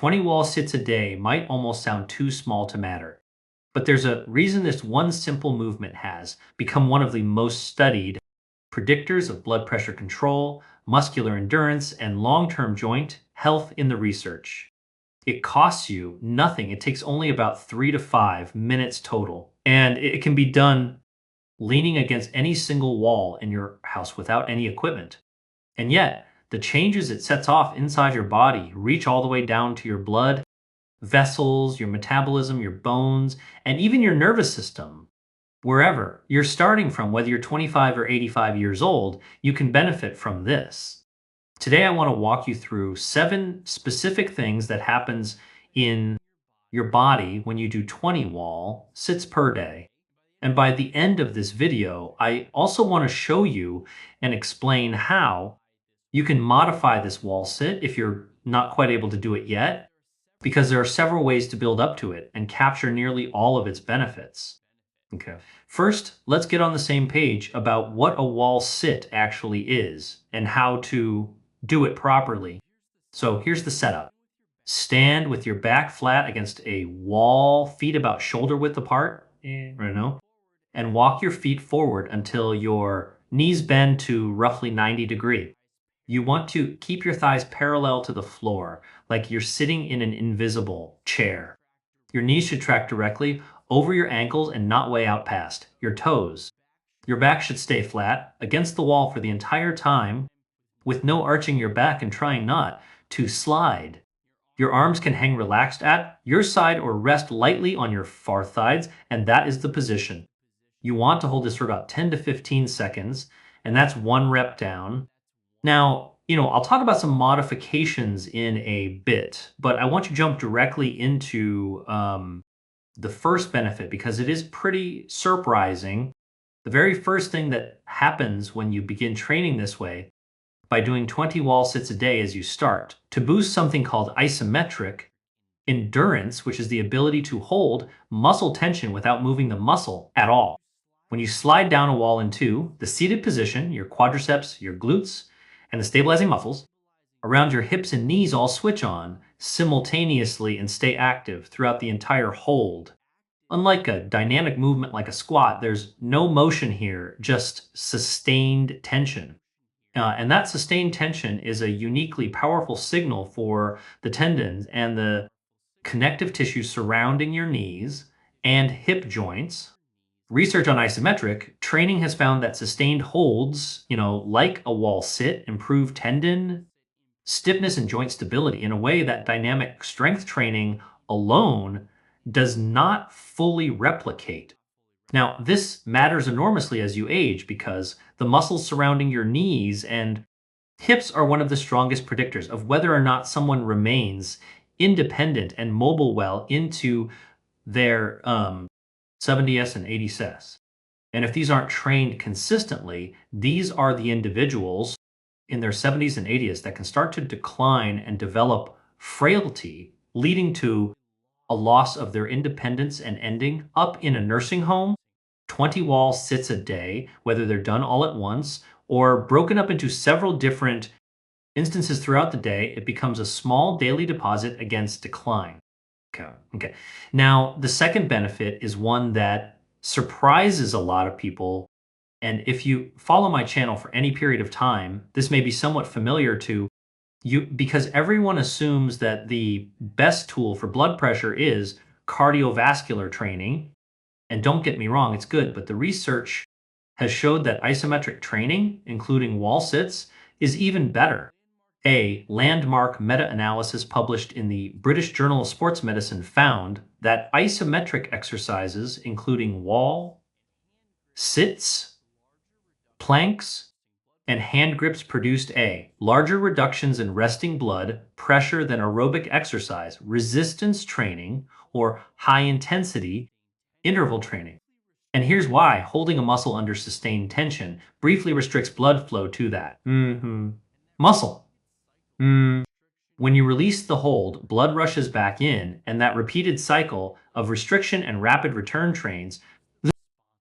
20 wall sits a day might almost sound too small to matter, but there's a reason this one simple movement has become one of the most studied predictors of blood pressure control, muscular endurance, and long-term joint health in the research. It costs you nothing. It takes only about 3 to 5 minutes total, and it can be done leaning against any single wall in your house without any equipment. And yet, the changes it sets off inside your body reach all the way down to your blood vessels, your metabolism, your bones, and even your nervous system. Wherever you're starting from, whether you're 25 or 85 years old, you can benefit from this. Today, I want to walk you through 7 specific things that happens in your body when you do 20 wall sits per day. And by the end of this video, I also want to show you and explain how you can modify this wall sit if you're not quite able to do it yet, because there are several ways to build up to it and capture nearly all of its benefits. Okay. First, let's get on the same page about what a wall sit actually is and how to do it properly. So here's the setup. Stand with your back flat against a wall, feet about shoulder width apart, and walk your feet forward until your knees bend to roughly 90 degrees. You want to keep your thighs parallel to the floor, like you're sitting in an invisible chair. Your knees should track directly over your ankles and not way out past your toes. Your back should stay flat against the wall for the entire time, with no arching your back and trying not to slide. Your arms can hang relaxed at your side or rest lightly on your far thighs, and that is the position. You want to hold this for about 10 to 15 seconds, and that's 1 rep down. Now, I'll talk about some modifications in a bit, but I want to jump directly into the first benefit because it is pretty surprising. The very first thing that happens when you begin training this way, by doing 20 wall sits a day as you start, to boost something called isometric endurance, which is the ability to hold muscle tension without moving the muscle at all. When you slide down a wall in two, the seated position, your quadriceps, your glutes, and the stabilizing muscles around your hips and knees all switch on simultaneously and stay active throughout the entire hold. Unlike a dynamic movement like a squat, there's no motion here, just sustained tension. And that sustained tension is a uniquely powerful signal for the tendons and the connective tissue surrounding your knees and hip joints. Research on isometric training has found that sustained holds, like a wall sit, improve tendon stiffness and joint stability in a way that dynamic strength training alone does not fully replicate. Now, this matters enormously as you age because the muscles surrounding your knees and hips are one of the strongest predictors of whether or not someone remains independent and mobile well into their 70s and 80s. And if these aren't trained consistently, these are the individuals in their 70s and 80s that can start to decline and develop frailty, leading to a loss of their independence and ending up in a nursing home. 20 wall sits a day, whether they're done all at once or broken up into several different instances throughout the day, it becomes a small daily deposit against decline. Okay. Now, the second benefit is one that surprises a lot of people. And if you follow my channel for any period of time, this may be somewhat familiar to you because everyone assumes that the best tool for blood pressure is cardiovascular training. And don't get me wrong, it's good, but the research has showed that isometric training, including wall sits, is even better. A landmark meta-analysis published in the British Journal of Sports Medicine found that isometric exercises, including wall, sits, planks, and hand grips produced larger reductions in resting blood pressure than aerobic exercise, resistance training, or high-intensity interval training. And here's why holding a muscle under sustained tension briefly restricts blood flow to that muscle. When you release the hold, blood rushes back in, and that repeated cycle of restriction and rapid return trains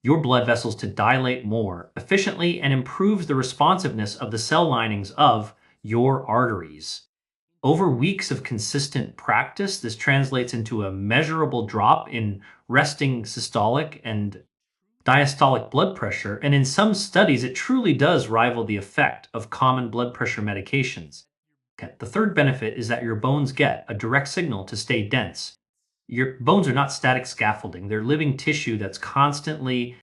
your blood vessels to dilate more efficiently and improves the responsiveness of the cell linings of your arteries. Over weeks of consistent practice, this translates into a measurable drop in resting systolic and diastolic blood pressure, and in some studies, it truly does rival the effect of common blood pressure medications. Okay. The third benefit is that your bones get a direct signal to stay dense. Your bones are not static scaffolding, they're living tissue that's constantly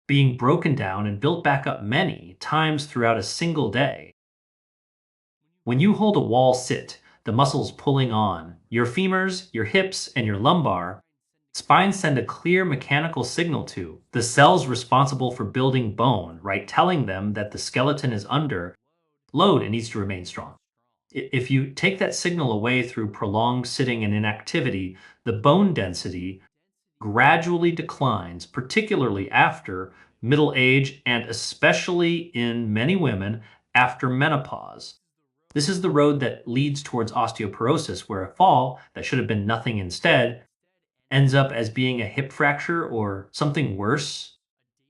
being broken down and built back up many times throughout a single day. When you hold a wall sit, the muscles pulling on, your femurs, your hips, and your lumbar, spines send a clear mechanical signal to the cells responsible for building bone, right? Telling them that the skeleton is under load and needs to remain strong. If you take that signal away through prolonged sitting and inactivity, the bone density gradually declines, particularly after middle age and especially in many women after menopause. This is the road that leads towards osteoporosis, where a fall that should have been nothing instead ends up as being a hip fracture or something worse.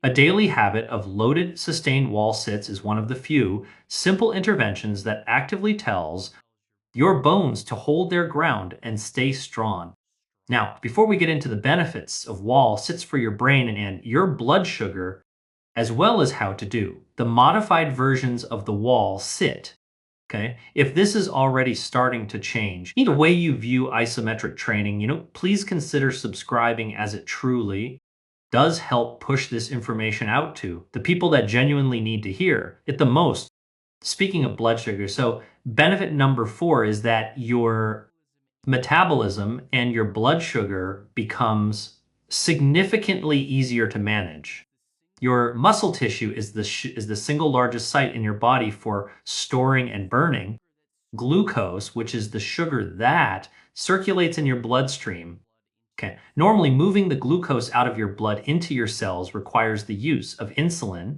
A daily habit of loaded, sustained wall sits is one of the few simple interventions that actively tells your bones to hold their ground and stay strong. Now, before we get into the benefits of wall sits for your brain and your blood sugar, as well as how to do, the modified versions of the wall sit. Okay. If this is already starting to change the way you view isometric training, please consider subscribing, as it truly does help push this information out to the people that genuinely need to hear it the most. Speaking of blood sugar, so benefit number 4 is that your metabolism and your blood sugar becomes significantly easier to manage. Your muscle tissue is the single largest site in your body for storing and burning glucose, which is the sugar that circulates in your bloodstream. Okay. Normally, moving the glucose out of your blood into your cells requires the use of insulin,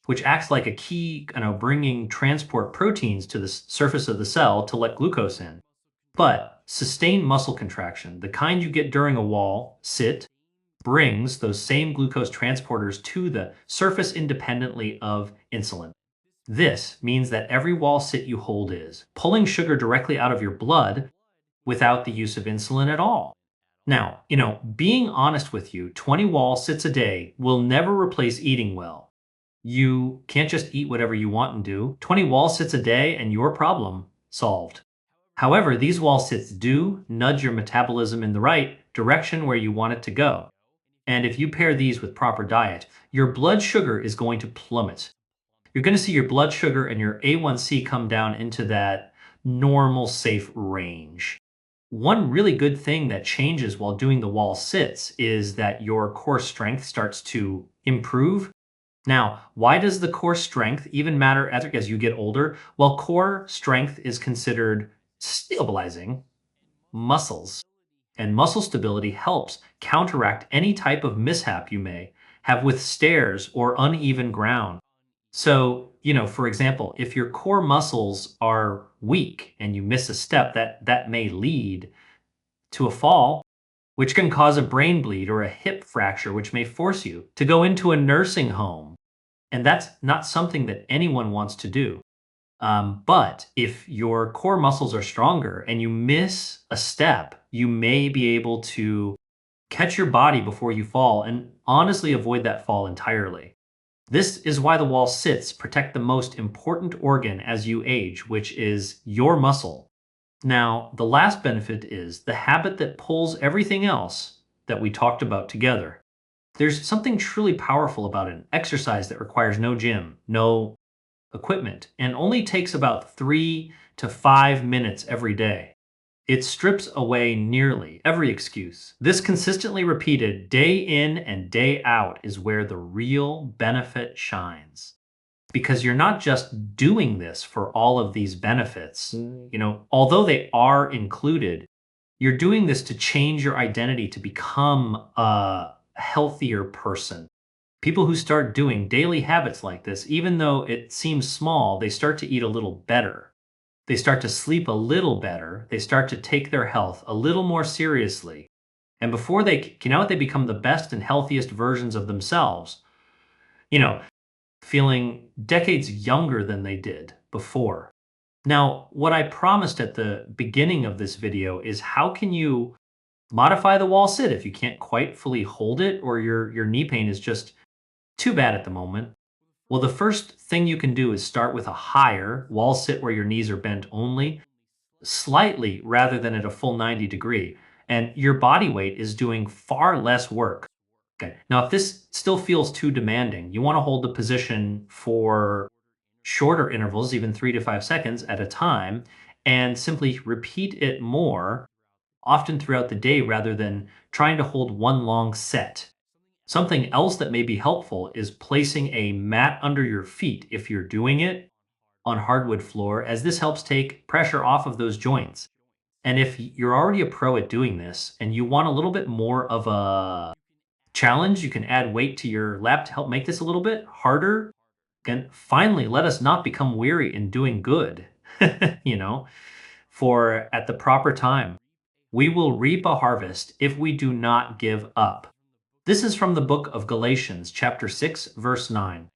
which acts like a key, bringing transport proteins to the surface of the cell to let glucose in. But sustained muscle contraction, the kind you get during a wall sit, brings those same glucose transporters to the surface independently of insulin. This means that every wall sit you hold is pulling sugar directly out of your blood without the use of insulin at all. Now, being honest with you, 20 wall sits a day will never replace eating well. You can't just eat whatever you want and do. 20 wall sits a day and your problem solved. However, these wall sits do nudge your metabolism in the right direction where you want it to go. And if you pair these with proper diet, your blood sugar is going to plummet. You're going to see your blood sugar and your A1C come down into that normal, safe range. One really good thing that changes while doing the wall sits is that your core strength starts to improve. Now, why does the core strength even matter as you get older? Well, core strength is considered stabilizing muscles, and muscle stability helps counteract any type of mishap you may have with stairs or uneven ground. So, for example, if your core muscles are weak and you miss a step, that may lead to a fall, which can cause a brain bleed or a hip fracture, which may force you to go into a nursing home. And that's not something that anyone wants to do. But if your core muscles are stronger and you miss a step, you may be able to catch your body before you fall and honestly avoid that fall entirely. This is why the wall sits protect the most important organ as you age, which is your muscle. Now, the last benefit is the habit that pulls everything else that we talked about together. There's something truly powerful about an exercise that requires no gym, no equipment, and only takes about 3 to 5 minutes every day. It strips away nearly every excuse. This consistently repeated day in and day out is where the real benefit shines. Because you're not just doing this for all of these benefits, although they are included, you're doing this to change your identity to become a healthier person. People who start doing daily habits like this, even though it seems small, they start to eat a little better. They start to sleep a little better. They start to take their health a little more seriously. And before they become the best and healthiest versions of themselves, you know, feeling decades younger than they did before. Now, what I promised at the beginning of this video is how can you modify the wall sit if you can't quite fully hold it or your knee pain is just too bad at the moment? Well, the first thing you can do is start with a higher wall sit where your knees are bent only slightly rather than at a full 90-degree. And your body weight is doing far less work. Okay. Now, if this still feels too demanding, you want to hold the position for shorter intervals, even 3 to 5 seconds at a time, and simply repeat it more often throughout the day rather than trying to hold one long set. Something else that may be helpful is placing a mat under your feet if you're doing it on hardwood floor, as this helps take pressure off of those joints. And if you're already a pro at doing this and you want a little bit more of a challenge, you can add weight to your lap to help make this a little bit harder. And finally, let us not become weary in doing good, you know, for at the proper time, we will reap a harvest if we do not give up. This is from the book of Galatians, chapter 6, verse 9.